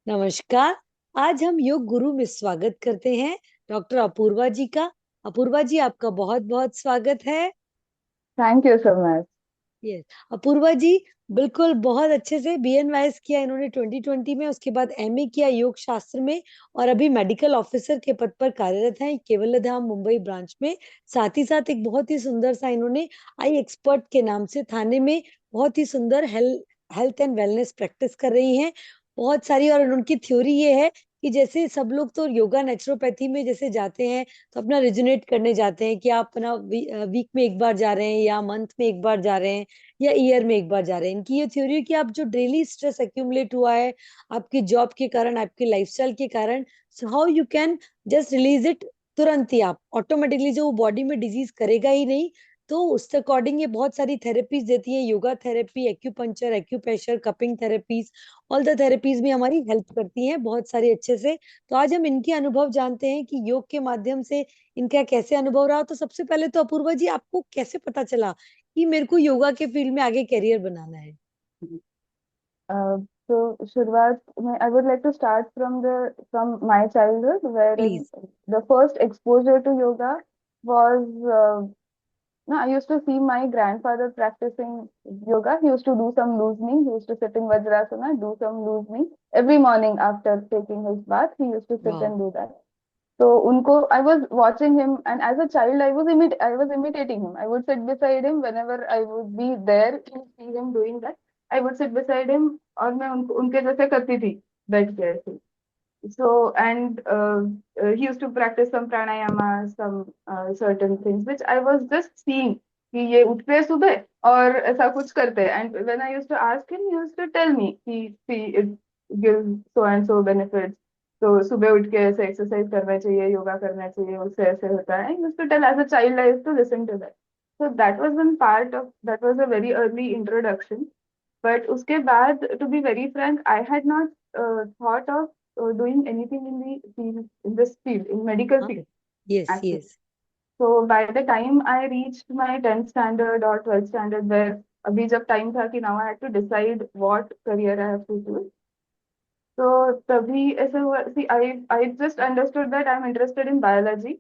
नमस्कार। आज हम योग गुरु में स्वागत करते हैं डॉक्टर अपूर्वा जी का। अपूर्वा जी, आपका बहुत बहुत स्वागत है। Thank you so much. Yes, Apurva ji बिल्कुल बहुत अच्छे से बीएनवाईएस किया इन्होंने 2020 में, उसके बाद एमए किया योग शास्त्र में और अभी मेडिकल ऑफिसर के पद पर कार्यरत हैं केवल धाम मुंबई ब्रांच में। साथ ही साथ एक बहुत ही सुंदर सा इन्होंने आई एक्सपर्ट के नाम से थाने में बहुत ही सुंदर हेल्थ एंड वेलनेस प्रैक्टिस कर रही हैं बहुत सारी। और उनकी थ्योरी ये है कि जैसे सब लोग तो योगा नेचुरोपैथी में जैसे जाते हैं तो अपना रिजुनेट करने जाते हैं कि आप अपना वीक में एक बार जा रहे हैं या मंथ में एक बार जा रहे हैं या ईयर में एक बार जा रहे हैं। इनकी ये थ्योरी है कि आप जो डेली स्ट्रेस एक्यूमुलेट हुआ है आपकी जॉब के कारण, आपके लाइफस्टाइल के कारण, so how you can just release it. तुरंत ही आप ऑटोमेटिकली जो बॉडी में डिजीज करेगा ही नहीं। तो उसके अकॉर्डिंग ये बहुत सारी थेरेपीज देती है, yoga therapy, acupuncture, acupressure, cupping therapies, all the therapies भी हमारी हेल्प करती हैं बहुत सारी अच्छे से। तो आज हम इनके अनुभव जानते हैं कि योग के माध्यम से इनका कैसे अनुभव रहा। तो सबसे पहले तो अपूर्वा जी, आपको कैसे पता चला कि मेरे को योगा के फील्ड में आगे करियर बनाना है? Uh, so शुरुआत में I would like to start from my childhood, wherein please. the first exposure to yoga was no, I used to see my grandfather practicing yoga. He used to do some loosening. He used to sit in Vajrasana, do some loosening every morning after taking his bath. He used to sit वाह। and do that. So unko, I was watching him, and as a child, I was imitating him. I would sit beside him whenever I would be there to see him doing that. I would sit beside him, और मैं उनके जैसे करती थी बैठ के ऐसे. So and he used to practice some pranayama, some certain things which I was just seeing कि ये उठते हैं सुबह और ऐसा कुछ करते हैं. And when I used to ask him, he used to tell me कि see it gives so and so benefits. तो सुबह उठ के ऐसे एक्सरसाइज करना चाहिए, योगा करना चाहिए, उससे ऐसे होता है. He used to tell. As a child I used to listen to that. So that was a very early introduction. But उसके बाद, to be very frank, I had not thought of doing anything in the field, in this field, in medical हाँ। field, yes actually. Yes. So by the time I reached my 10th standard or 12th standard, where अभी जब time था कि now I had to decide what career I have to choose. So तभी ऐसे हुआ. See, I just understood that I'm interested in biology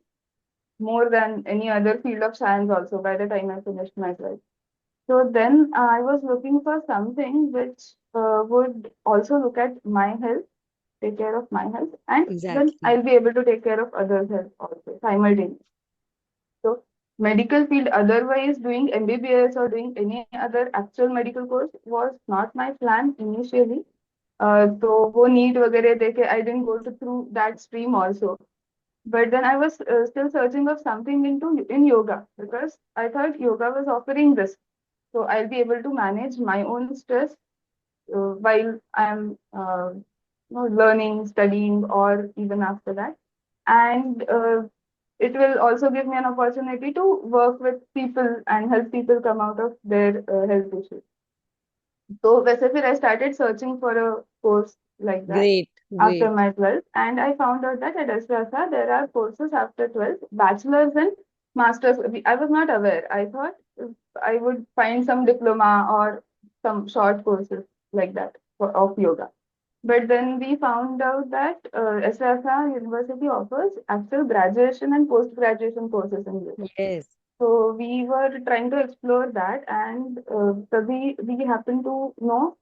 more than any other field of science also by the time I finished my 12th. So then I was looking for something which would also look at my health, take care of my health, and then exactly. I'll be able to take care of others' health also simultaneously. So medical field, otherwise doing MBBS or doing any other actual medical course was not my plan initially. तो वो NEET वगैरह देके I didn't go through that stream also. But then I was still searching of something in yoga, because I thought yoga was offering this. So I'll be able to manage my own stress while I'm learning, studying, or even after that. And it will also give me an opportunity to work with people and help people come out of their health issues. So वैसे फिर I started searching for a course like that great after great. my 12th, and I found out that at SRSA there are courses after 12th, bachelor's and master's. I was not aware. I thought I would find some diploma or some short courses like that of yoga. But then we found out that SRSA University offers actual graduation and post-graduation courses in yoga. Yes. So we were trying to explore that, and we happened to know,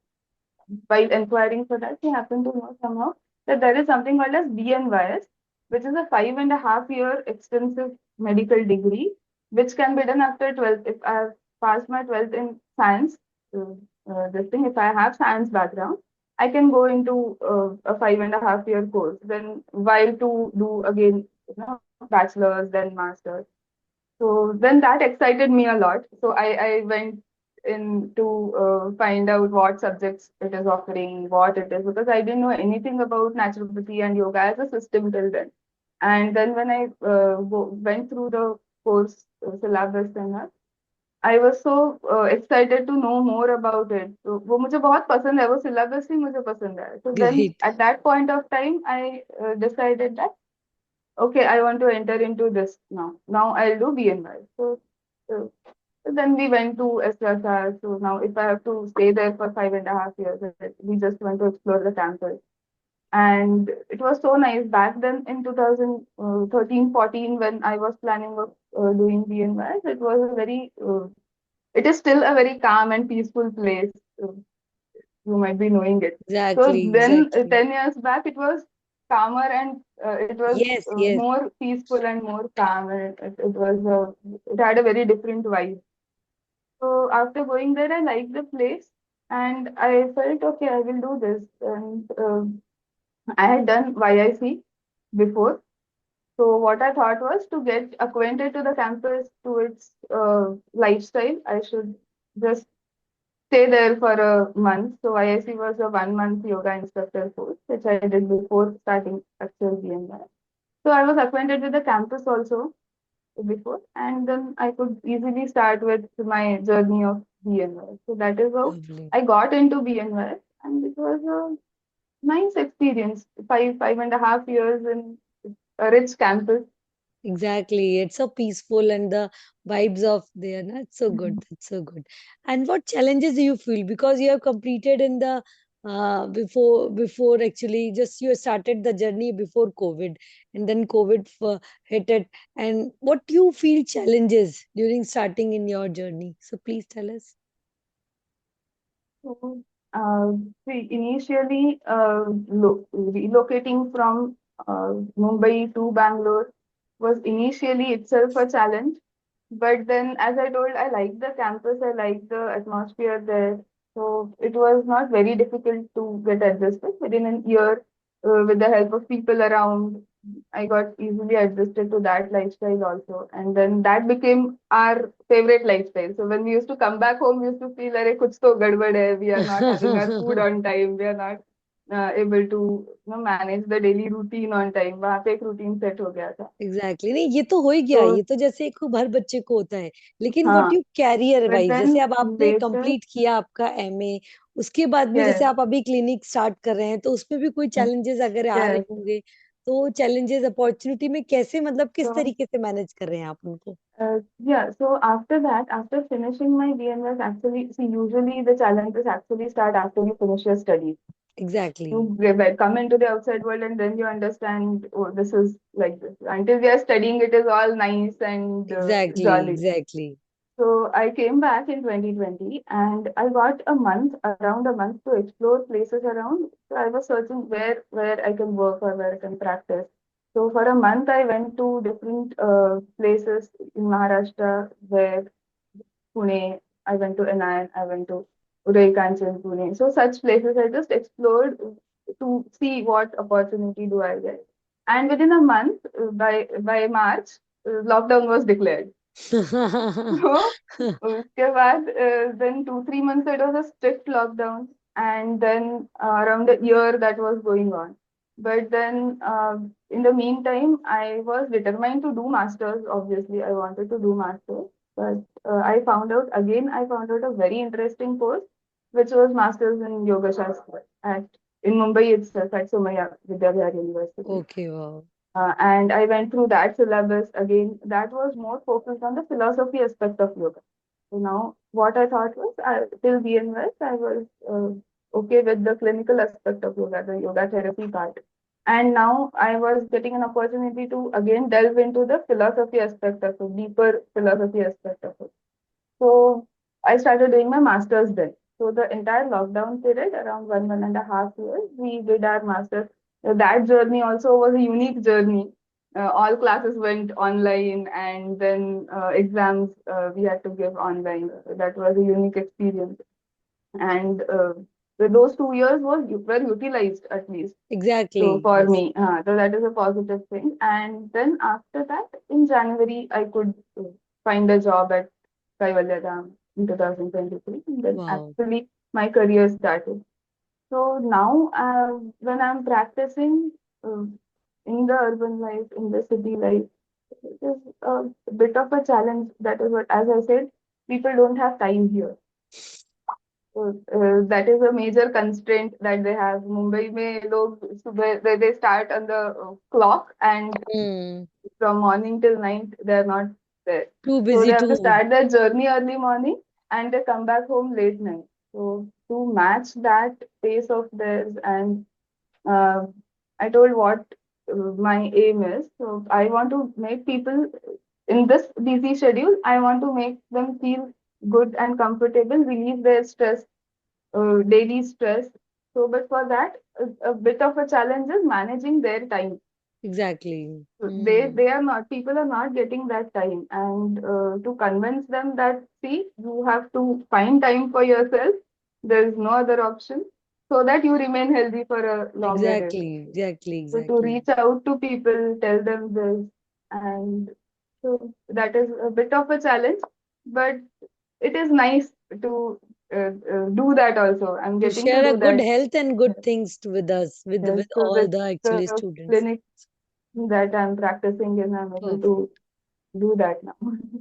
while inquiring for that, we happened to know somehow that there is something called as BNYS, which is a 5.5 year extensive medical degree, which can be done after 12th. If I have passed my 12th in science, uh, this thing, if I have science background, I can go into a 5.5 year course. Then, while to do again, bachelor's, then master's. So then that excited me a lot. So I went in to find out what subjects it is offering, what it is, because I didn't know anything about naturopathy and yoga as a system till then. And then when I went through the course syllabus and that, I was so excited to know more about it. तो वो मुझे बहुत पसंद है, वो syllabus ही मुझे पसंद है. So then great. at that point of time, I decided that okay, I want to enter into this now. Now I'll do BNY. So then we went to SSR. So now if I have to stay there for 5.5 years, we just want to explore the campus. And it was so nice back then in 2013-14 when I was planning of doing BNYs. It was a very, it is still a very calm and peaceful place. Uh, you might be knowing it. So Exactly, then, exactly. 10 years back, it was calmer and it was Yes, yes. more peaceful and more calm. And it had a very different vibe. So after going there, I liked the place and I felt, okay, I will do this. And I had done YIC before. So what I thought was to get acquainted to the campus, to its lifestyle. I should just stay there for a month. So IIC was a 1 month yoga instructor course, which I did before starting actual BMI. So I was acquainted with the campus also before, and then I could easily start with my journey of BNY. So that is how Lovely. I got into BNY, and it was a nice experience. 5.5 years in a rich campus. Exactly. It's so peaceful and the vibes of there. That's so good. That's so good. And what challenges do you feel? Because you have completed in the before actually just you started the journey before COVID and then COVID hit it. And what you feel challenges during starting in your journey? So please tell us. So, uh, see, initially, relocating from Mumbai to Bangalore was initially itself a challenge. But then, as I told, I like the campus, I like the atmosphere there. So it was not very difficult to get adjusted. Within an year, with the help of people around, I got easily adjusted to that lifestyle also. And then that became our favorite lifestyle. So when we used to come back home, we used to feel, Arey, kuch to gadbad hai. We are not having our food on time. We are not able to manage the daily routine on time. वहाँ पे एक routine set हो गया था. Exactly नहीं ये तो हो ही गया तो ये तो जैसे एक हर बच्चे को होता है लेकिन व्हाट हाँ, यू कैरियर but वाइज जैसे then अब आपने later, कंप्लीट किया आपका एमए उसके बाद में जैसे yes, आप अभी क्लिनिक स्टार्ट कर रहे हैं तो उसमें भी कोई चैलेंजेस अगर आ रहे yes. होंगे तो चैलेंजेस अपॉर्चुनिटी में कैसे मतलब किस So, तरीके से मैनेज कर रहे हैं आप उनको yeah, so after that, after finishing my BMS, actually, see, usually the challenges actually start after you finish your studies. Exactly Come into the outside world and then you understand, oh, this is like this. Until we are studying, it is all nice and exactly jolly. Exactly So I came back in 2020 and I got a month, around a month to explore places around. So I was searching where I can work or where I can practice. So for a month, I went to different places in Maharashtra, where Pune, I went to NI, I went to Uday Kanchan, Pune. So such places I just explored to see what opportunity do I get. And within a month, by March, lockdown was declared. So, उसके बाद then 2-3 months it was a strict lockdown, and then around a year that was going on. But then in the meantime, I was determined to do masters. Obviously, I wanted to do masters, but I found out a very interesting course, which was masters in yoga shastra at in Mumbai itself at Somaya Vidyabhar University. Okay wow And I went through that syllabus again. That was more focused on the philosophy aspect of yoga. So now, what I thought was, till BNS, I was okay with the clinical aspect of yoga, the yoga therapy part. And now I was getting an opportunity to again delve into the philosophy aspect of it, deeper philosophy aspect of it. So I started doing my master's then. So the entire lockdown period, around 1.5 years, we did our master's. That journey also was a unique journey. All classes went online, and then exams we had to give online. So that was a unique experience. And those 2 years were utilized at least. Exactly So for yes me, so that is a positive thing. And then after that, in January, I could find a job at Kaivalya in 2023. And then wow actually my career started. So now, when I'm practicing in the urban life, in the city life, it is a bit of a challenge. That is what, as I said, people don't have time here. So, that is a major constraint that they have. Mumbai में लोग सुबह they start on the clock, and from morning till night they are not there. Too So busy they have to to start their journey early morning and they come back home late night. So to match that pace of theirs and Uh, I told what my aim is. So I want to make people in this busy schedule, I want to make them feel good and comfortable, relieve their stress, daily stress. So, but for that, a bit of a challenge is managing their time. Exactly. So Hmm. they are not, people are not getting that time, and to convince them that, see, you have to find time for yourself, there is no other option, so that you remain healthy for a longer Exactly. deadline. Exactly. So to Exactly. reach out to people, tell them this, and so that is a bit of a challenge, but it is nice to do that also. I'm To getting to share a do good that. health and good things with us, Yes, with so all with the actually the students. clinic that I'm practicing in, I'm able to Perfect. do that now.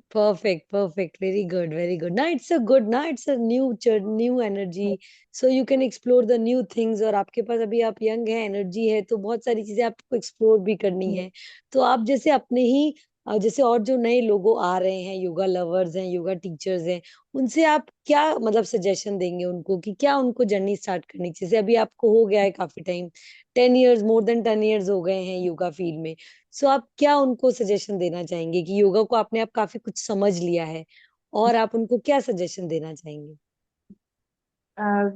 Perfect, perfect. Very good, very good. Now it's a good, now it's a new energy. So you can explore the new things और आपके पास अभी आप young है, energy है, तो बहुत सारी चीजें आपको एक्सप्लोर भी करनी है. तो आप जैसे अपने ही जैसे और जो नए लोगों आ रहे हैं, योगा लवर्स हैं, योगा टीचर्स हैं, उनसे आप क्या मतलब सजेशन देंगे उनको कि क्या उनको जर्नी स्टार्ट करनी चाहिए? जैसे अभी आपको हो गया है काफी time, 10 years, more than 10 years हो गए हैं योगा फील्ड में. सो आप क्या उनको सजेशन देना चाहेंगे कि योगा को आपने आप काफी कुछ समझ लिया है और आप उनको क्या सजेशन देना चाहेंगे?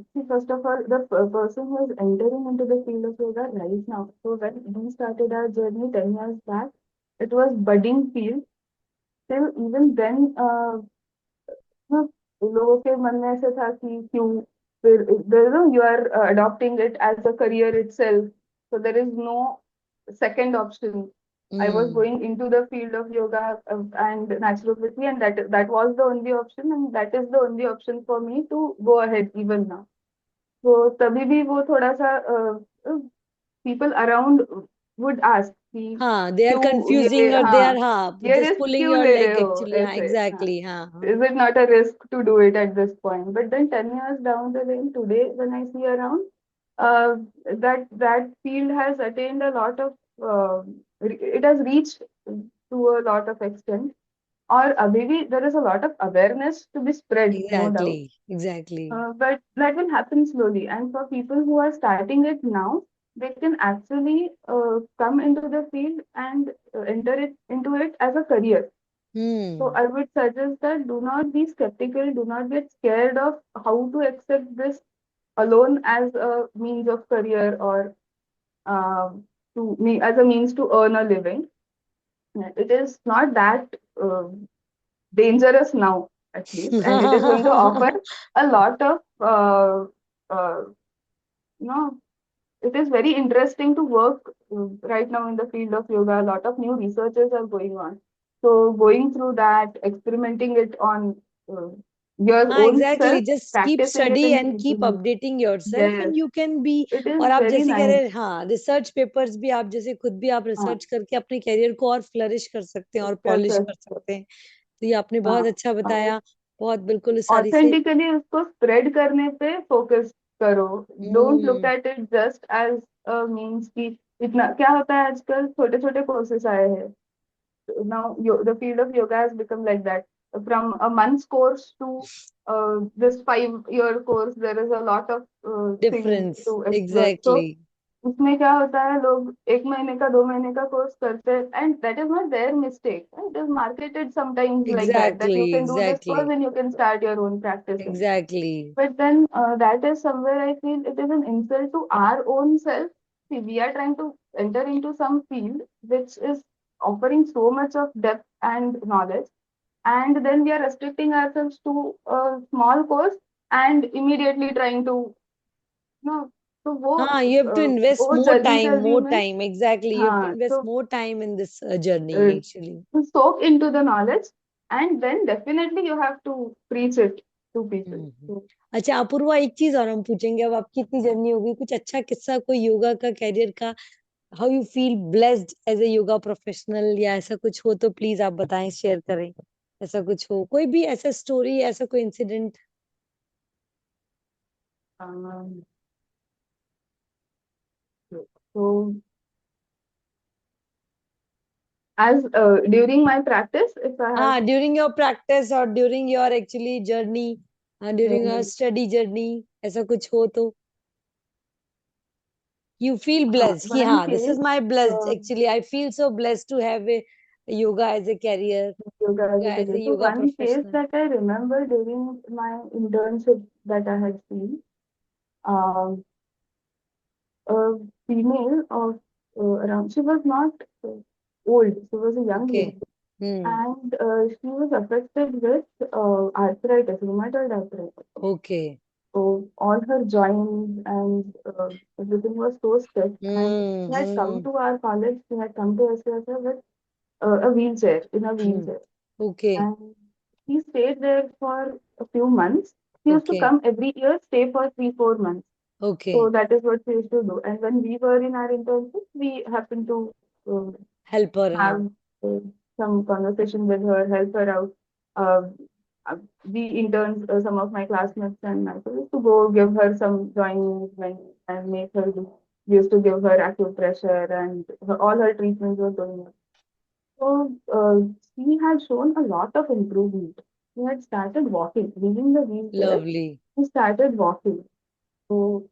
See, first of all, the person who is entering into the field of yoga right now. So when we started our journey 10 years back, it was budding field. Still, even then, हाँ, लोगों के मन में ऐसे था कि क्यों फिर you are adopting it as a career itself, so there is no second option. I was Hmm. going into the field of yoga and naturopathy, and that was the only option, and that is the only option for me to go ahead even now. So तभी भी वो थोड़ा सा people around would ask कि हाँ, they are क्यों confusing ये, और दे आर, हाँ, हाँ, ये जस्ट रिस्क पुलिंग क्यों योर ले रहे लेग हो एक्चुअली. हाँ, ऐसे, हाँ, एग्जैक्टली. हाँ, हाँ. is it not a risk to do it at this point? But then 10 years down the lane, today when I see around, uh, that field has attained a lot of, it has reached to a lot of extent. Or अभी भी there is a lot of awareness to be spread, no exactly. doubt. Exactly. But that will happen slowly. And for people who are starting it now, they can actually come into the field and enter it into it as a career. So hmm. I would suggest that do not be skeptical, do not get scared of how to accept this alone as a means of career or to me as a means to earn a living. It is not that dangerous now, at least, and it is going to offer a lot of uh, you know, it is very interesting to work right now in the field of yoga. A lot of new researches are going on. So going through that, experimenting it on uh, your हाँ, own exactly. self, just keep practicing it study in and keep people. Updating yourself Yes, and you can be. it is और आप very जैसे कह nice. रहे हैं, हाँ, research papers भी आप जैसे खुद भी आप हाँ, रिसर्च करके अपने करियर को और फ्लरिश कर सकते हैं और पॉलिश कैसे, कर सकते हैं. तो ये आपने बहुत हाँ, अच्छा और बताया. बहुत बिल्कुल सारी से. ऑथेंटिकली उसको स्प्रेड करने पे फोकस करो. Don't look hmm. At it just as a means कि इतना क्या होता है आजकल छोटे छोटे कोर्सेस आए हैं. Now the field of yoga has become like that. From a month's course to this 5 year course, there is a lot of things difference. to explore. So exactly. उसमें क्या होता है, लोग 1 महीने का 2 महीने का कोर्स करते हैं, and that is not their mistake. It is marketed sometimes like that exactly. you can do this exactly. course and you can start your own practicing. Exactly. But then that is somewhere I feel it is an insult to our own self. See, we are trying to enter into some field which is offering so much of depth and knowledge, and then we are restricting ourselves to a small course and immediately trying to, no, तो हाँ, you have to invest वो more जल्दी time, जल्दी more में, time. Exactly. You have to हाँ, invest तो more time in this journey, uh, actually. to soak into the knowledge, and then definitely you have to preach it to people. Hmm. So, अच्छा अपूर्वा, एक चीज और हम पूछेंगे. अब आपकी इतनी जर्नी होगी, कुछ अच्छा किस्सा कोई योगा का कैरियर का, how you feel blessed as a yoga professional, या ऐसा कुछ हो तो प्लीज आप बताएं, शेयर करें. ऐसा कुछ हो, कोई भी ऐसा स्टोरी, ऐसा कोई incident. um, so as during my practice, if I have हाँ, ड्यूरिंग योर प्रैक्टिस और during your actually journey, during your uh, study journey, ऐसा कुछ हो तो. You feel blessed कि one हाँ, this is case, my blessed. uh, Actually, I feel so blessed to have a yoga as a career, yoga as a yoga as a career. So yoga one case professional. that I remember during my internship that I had seen, um, a female of around, she was not uh, old, she was a young Okay. lady, Hmm. and she was affected with arthritis, rheumatoid arthritis. Okay. So all her joints and everything was so stiff. And Hmm. she had come Hmm. to our college, she had come to SUSS with a wheelchair, in a Hmm. wheelchair. Okay. And she stayed there for a few months. She used to Okay. come every year, stay for 3, 4 months. So Okay. that is what she used to do. And when we were in our internship, we happened to uh, Help her out. have uh, some conversation with her, help her out. Uh, uh, we interns, some of my classmates and myself used to go give her some joints and make her do. We used to give her acupressure and all her treatments were going on. So she had shown a lot of improvement. She had started walking, leaving the wheelchair. Lovely. She started walking. So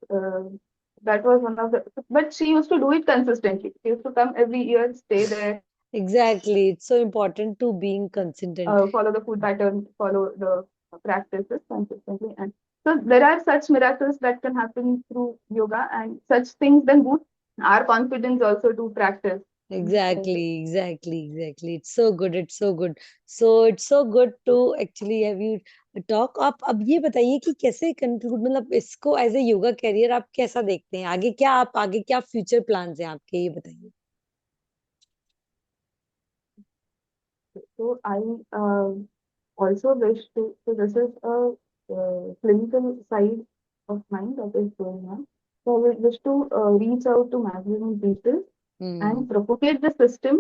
that was one of the. But she used to do it consistently. She used to come every year, stay there, Exactly. It's so important to being consistent. follow the food pattern, follow the practices consistently. And so there are such miracles that can happen through yoga, and such things then boost our confidence also to practice. Exactly, exactly, exactly. It's so good. It's so good. So it's so good to actually have you talk. आप अब ये बताइए कि कैसे conclude मतलब इसको as a yoga career आप कैसा देखते हैं आगे क्या फ्यूचर प्लान्स हैं आपके ये बताइए. So I also wish to. So this is a clinical side of mine that is going on. So I would wish to reach out to maximum people Hmm. and propagate the system,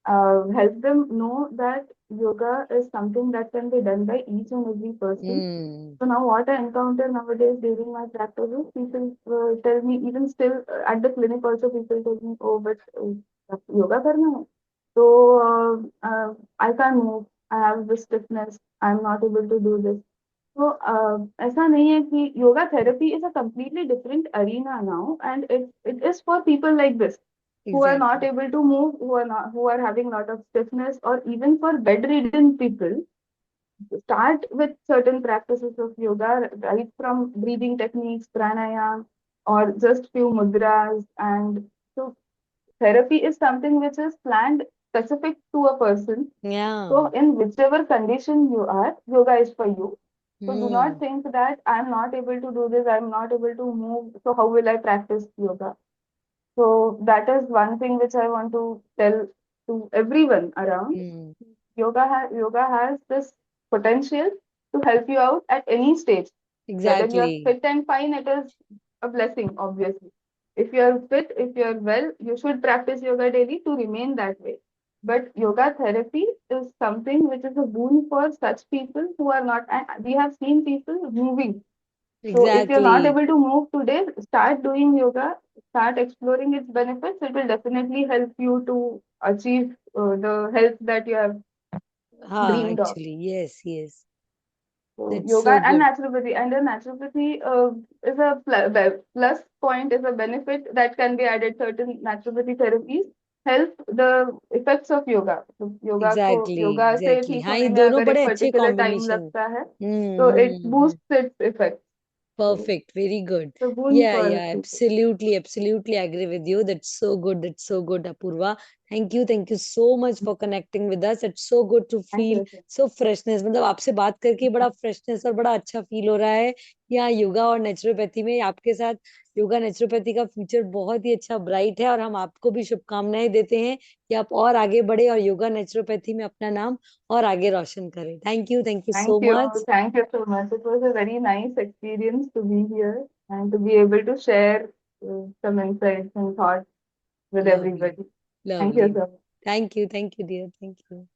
help them know that yoga is something that can be done by each and every person. Hmm. So now what I encounter nowadays during my practices, people tell me, even still at the clinic also, people tell me, oh, but yoga karna hai. So I can't move. I have this stiffness. I'm not able to do this. तो ऐसा नहीं है कि yoga therapy is a completely different arena now, and it is for people like this who are not Exactly. able to move, who are having a lot of stiffness, or even for bedridden people. Start with certain practices of yoga, right from breathing techniques, pranayama, or just few mudras. And so therapy is something which is planned specific to a person. So Yeah. in whichever condition you are, yoga is for you. So do not Hmm. think that I'm not able to do this, I'm not able to move, so how will I practice yoga? So that is one thing which I want to tell to everyone around. Hmm. Yoga has this potential to help you out at any stage. Whether you are Exactly. fit and fine, it is a blessing, obviously. If you are fit, if you are well, you should practice yoga daily to remain that way. But yoga therapy is something which is a boon for such people who are not, and we have seen people moving. So if you're not Exactly. able to move today, start doing yoga, start exploring its benefits. It will definitely help you to achieve the health that you have Ah, dreamed of. actually, yes, yes. So That's yoga so and good. naturopathy, and the naturopathy is a plus point, is a benefit that can be added. Certain naturopathy therapies help the effects of yoga. So exactly yoga से exactly ठीक हाँ ये होने में दोनों अगर बड़े एक अच्छे particular time कॉम्बिनेशन. लगता है, so it hmm. boosts its effects. So Perfect, very good. it's a boon Yeah, for yeah, people. absolutely, absolutely agree with you. That's so good. That's so good, Apurva. Thank you so much for connecting with us. It's so good to Thank feel you. so freshness. मतलब आपसे बात करके बड़ा freshness और बड़ा अच्छा feel हो रहा है. यहाँ योगा और नेचुरोपैथी में आपके साथ योगा नेचुरोपैथी का फ्यूचर बहुत ही अच्छा ब्राइट है और हम आपको भी शुभकामनाएं देते हैं कि आप और आगे बढ़े और योगा नेचुरोपैथी में अपना नाम और आगे रोशन करें. Thank you Thank so you. Much. Thank you so much. It was a very nice experience to be here and to be able to share some insights and thoughts with Lovely, everybody. Thank you lovely. so much. Thank you, dear. Thank you.